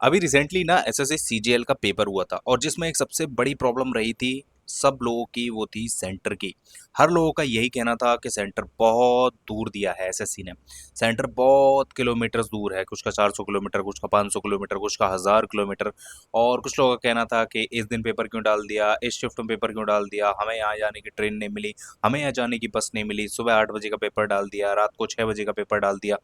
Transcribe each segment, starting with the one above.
अभी रिसेंटली ना SSC CGL का पेपर हुआ था और जिसमें एक सबसे बड़ी प्रॉब्लम रही थी सब लोगों की, वो थी सेंटर की। हर लोगों का यही कहना था कि सेंटर बहुत दूर दिया है एसएससी ने। सेंटर बहुत किलोमीटर दूर है, कुछ का 400 किलोमीटर, कुछ का 500 किलोमीटर, कुछ का 1000 किलोमीटर। और कुछ लोगों का कहना था कि इस दिन पेपर क्यों डाल दिया, इस शिफ्ट में पेपर क्यों डाल दिया, हमें यहाँ जाने की ट्रेन नहीं मिली, हमें यहाँ जाने की बस नहीं मिली, सुबह 8 बजे का पेपर डाल दिया, रात को 6 बजे का पेपर डाल दिया।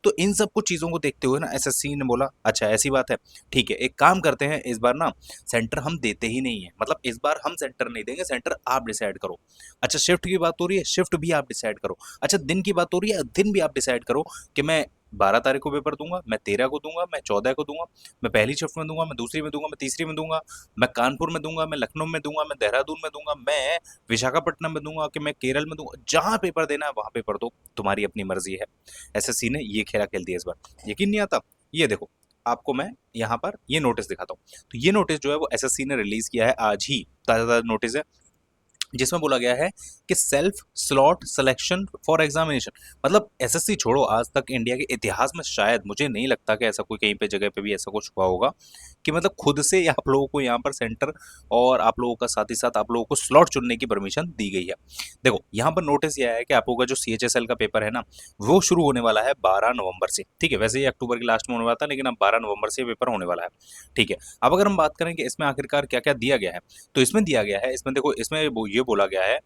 तो इन सब कुछ चीज़ों को देखते हुए ना एसएससी ने बोला अच्छा ऐसी बात है, ठीक है एक काम करते हैं, इस बार ना सेंटर हम देते ही नहीं है, मतलब इस बार हम सेंटर नहीं देंगे, सेंटर आप डिसाइड करो। अच्छा शिफ्ट की बात हो रही है, शिफ्ट भी आप डिसाइड करो। अच्छा दिन की बात हो रही है, दिन भी आप डिसाइड करो कि मैं 12 तारीख को पेपर दूंगा, मैं 13 को दूंगा, मैं 14 को दूंगा, मैं पहली शिफ्ट में दूंगा, मैं दूसरी में दूंगा, मैं तीसरी में दूंगा, मैं कानपुर में दूंगा, मैं लखनऊ में दूंगा, मैं देहरादून में दूंगा, मैं विशाखापट्टनम में दूंगा, कि मैं केरल में दूंगा, जहां पेपर देना है वहां पेपर दो, तुम्हारी अपनी मर्जी है। एसएससी ने ये खेला खेल दिया इस बार, यकीन नहीं आता। ये देखो, आपको मैं यहाँ पर ये नोटिस दिखाता हूँ। तो ये नोटिस जो है वो एसएससी ने रिलीज किया है आज ही, ताजा ताजा नोटिस है, जिसमें बोला गया है कि self slot selection for examination. मतलब एसएससी छोड़ो, आज तक इंडिया के इतिहास में शायद मुझे नहीं लगता कि ऐसा कोई कहीं पे जगह पे भी ऐसा कुछ हुआ होगा कि मतलब खुद से आप लोगों को यहाँ पर सेंटर और आप लोगों का साथ ही साथ आप लोगों को स्लॉट चुनने की परमिशन दी गई है। देखो यहाँ पर नोटिस यह है कि आप लोगों का जो सीएचएसएल का पेपर है ना, वो शुरू होने वाला है 12 नवंबर से। ठीक है, वैसे ही अक्टूबर के लास्ट में होने वाला था, लेकिन अब 12 नवंबर से पेपर होने वाला है। ठीक है, अब अगर हम बात करें कि इसमें आखिरकार क्या क्या दिया गया है, तो इसमें दिया गया है, इसमें देखो, इसमें ये बोला गया है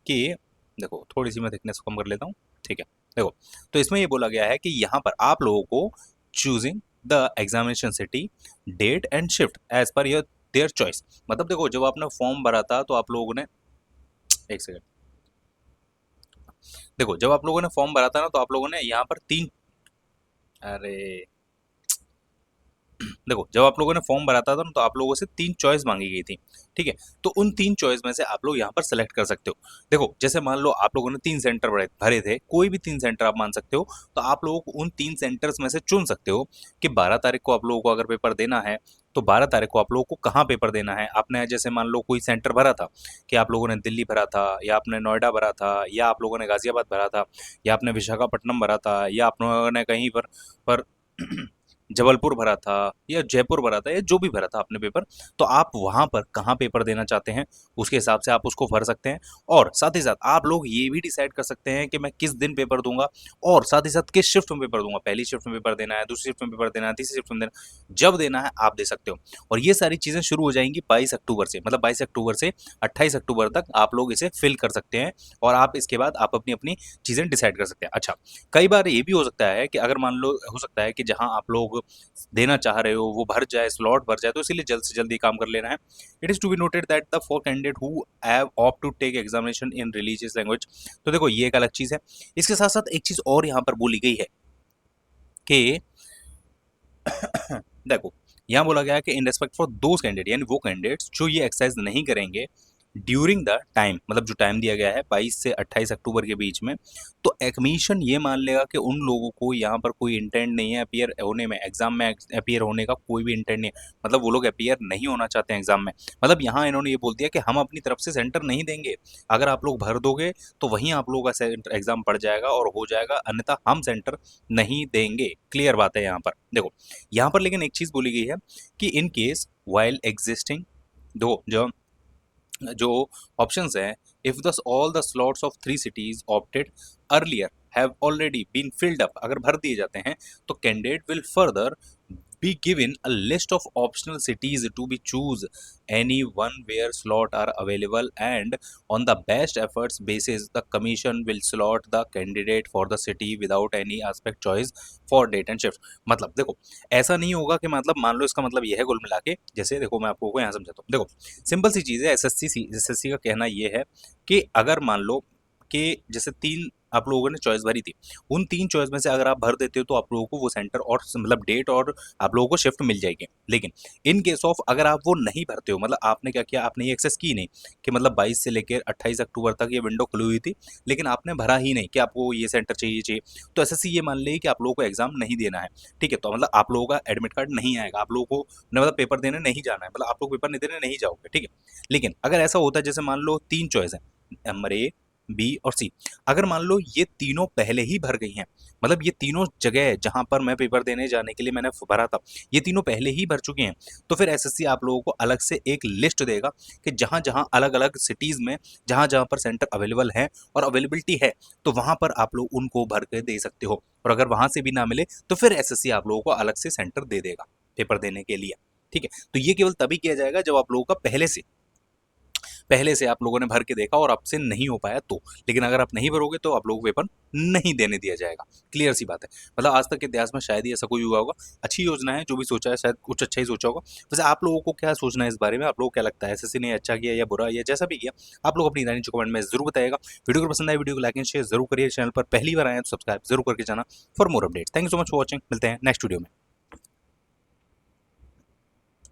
कि देखो थोड़ी सी मैं थिकनेस कम कर लेता हूँ। ठीक है, देखो, तो इसमें ये बोला गया है कि यहाँ पर आप लोगों को choosing the examination city, date and shift as per your their choice. मतलब देखो, जब आपने फॉर्म भरा था तो आप लोगों ने, एक सेकंड, देखो जब आप लोगों ने फॉर्म भरा था ना तो आप लोगों ने यहाँ पर तीन, अरे देखो जब आप लोगों ने फॉर्म भरा था ना तो आप लोगों से तीन चॉइस मांगी गई थी। ठीक है, तो उन तीन चॉइस में से आप लोग यहाँ पर सेलेक्ट कर सकते हो। देखो जैसे मान लो आप लोगों ने तीन सेंटर भरे भरे थे, कोई भी तीन सेंटर आप मान सकते हो, तो आप लोगों को उन तीन सेंटर्स में से चुन सकते हो कि 12 तारीख को आप लोगों को अगर पेपर देना है तो 12 तारीख को आप लोगों को कहाँ पेपर देना है। आपने जैसे मान लो कोई सेंटर भरा था कि आप लोगों ने दिल्ली भरा था, या आपने नोएडा भरा था, या आप लोगों ने गाजियाबाद भरा था, या आपने विशाखापट्टनम भरा था, या आप लोगों ने कहीं पर जबलपुर भरा था, या जयपुर भरा था, या जो भी भरा था आपने पेपर, तो आप वहां पर कहाँ पेपर देना चाहते हैं उसके हिसाब से आप उसको भर सकते हैं। और साथ ही साथ आप लोग ये भी डिसाइड कर सकते हैं कि मैं किस दिन पेपर दूंगा, और साथ ही साथ किस शिफ्ट में पेपर दूंगा, पहली शिफ्ट में पेपर देना है, दूसरी शिफ्ट में पेपर देना है, तीसरी शिफ्ट में देना है, जब देना है आप दे सकते हो। और ये सारी चीजें शुरू हो जाएंगी 22 अक्टूबर से, मतलब 22 अक्टूबर से 28 अक्टूबर तक आप लोग इसे फिल कर सकते हैं, और आप इसके बाद आप अपनी अपनी चीजें डिसाइड कर सकते हैं। अच्छा, कई बार ये भी हो सकता है कि अगर मान लो, हो सकता है कि जहां आप लोग देना चाह रहे हो वो भर जाए, स्लॉट भर जाए, तो इसीलिए जल्द से जल्द ये काम कर लेना है। It is to be noted that the four candidate who have opt to take examination in religious language. तो देखो ये एक अलग चीज है। इसके साथ साथ एक चीज और यहाँ पर बोली गई है कि देखो, यहाँ बोला गया है कि in respect for those candidate, यानी वो कैंडिडेट्स जो ये एक्सरसाइज नहीं करेंगे ड्यूरिंग द टाइम, मतलब जो टाइम दिया गया है 22 से 28 अक्टूबर के बीच में, तो कमीशन ये मान लेगा कि उन लोगों को यहाँ पर कोई इंटेंट नहीं है अपियर होने में, एग्जाम में अपियर होने का कोई भी इंटेंट नहीं है, मतलब वो लोग अपियर नहीं होना चाहते हैं एग्जाम में। मतलब यहाँ इन्होंने ये बोल दिया कि हम अपनी तरफ से सेंटर नहीं देंगे, अगर आप लोग भर दोगे तो वहीं आप लोगों का एग्जाम पड़ जाएगा और हो जाएगा, अन्यथा हम सेंटर नहीं देंगे। क्लियर बात है यहाँ पर। देखो यहाँ पर लेकिन एक चीज बोली गई है कि इन केस वाइल एग्जिस्टिंग, दो जो जो ऑप्शंस हैं, if the all the slots of three cities opted earlier have already been filled up, अगर भर दिए जाते हैं तो candidate will further be given a list of optional cities to be choose any one where slot are available, and on the best efforts basis the commission will slot the candidate for the city without any aspect choice for date and shift। मतलब देखो, ऐसा नहीं होगा कि मतलब मान लो, इसका मतलब यह है कुल मिला के, जैसे देखो मैं आपको यहाँ समझाता हूँ। देखो सिंपल सी चीज़ है, एसएससी का कहना ये है कि अगर मान लो कि जैसे तीन आप लोगों ने चॉइस भरी थी, उन तीन चॉइस में से अगर आप भर देते हो तो आप लोगों को वो सेंटर और मतलब डेट और आप लोगों को शिफ्ट मिल जाएगी। लेकिन इन केस ऑफ अगर आप वो नहीं भरते हो, मतलब आपने क्या किया, आपने ये एक्सेस की नहीं कि मतलब 22 से लेकर 28 अक्टूबर तक ये विंडो खुली हुई थी, लेकिन आपने भरा ही नहीं कि आपको ये सेंटर चाहिए चाहिए, तो एसएससी ये मान ले कि आप लोगों को एग्जाम नहीं देना है। ठीक है, तो मतलब आप लोगों का एडमिट कार्ड नहीं आएगा, आप लोगों को मतलब पेपर देने नहीं जाना है, मतलब आप लोग पेपर नहीं देने नहीं जाओगे। ठीक है, लेकिन अगर ऐसा होता है जैसे मान लो तीन चॉइस है, नंबर ए, बी और सी। अगर मान लो ये तीनों पहले ही भर गई हैं, मतलब ये तीनों जगह जहां पर मैं पेपर देने जाने के लिए मैंने भरा था, ये तीनों पहले ही भर चुके हैं, तो फिर एसएससी आप लोगों को अलग से एक लिस्ट देगा कि जहां जहां अलग अलग सिटीज में जहां जहां पर सेंटर अवेलेबल है और अवेलेबिलिटी है, तो वहां पर आप लोग उनको भर के दे सकते हो। और अगर वहां से भी ना मिले तो फिर एसएससी आप लोगों को अलग से सेंटर दे देगा पेपर देने के लिए। ठीक है, तो ये केवल तभी किया जाएगा जब आप लोगों का पहले से आप लोगों ने भर के देखा और आपसे नहीं हो पाया तो। लेकिन अगर आप नहीं भरोगे तो आप लोगों को पेपर नहीं देने दिया जाएगा। क्लियर सी बात है। मतलब आज तक के इतिहास में शायद ही ऐसा कोई हुआ होगा। अच्छी योजना है, जो भी सोचा है शायद कुछ अच्छा ही सोचा होगा। वैसे आप लोगों को क्या सोचना है इस बारे में, आप लोगों को क्या लगता है, एसएससी ने अच्छा किया या बुरा या जैसा भी किया, आप लोग अपनी राय नीचे कमेंट में जरूर बताइएगा। वीडियो को पसंद आए वीडियो को लाइक एंड शेयर जरूर करिए। चैनल पर पहली बार आए तो सब्सक्राइब जरूर करके जाना for more update. Thank you so much for watching. मिलते हैं नेक्स्ट वीडियो में।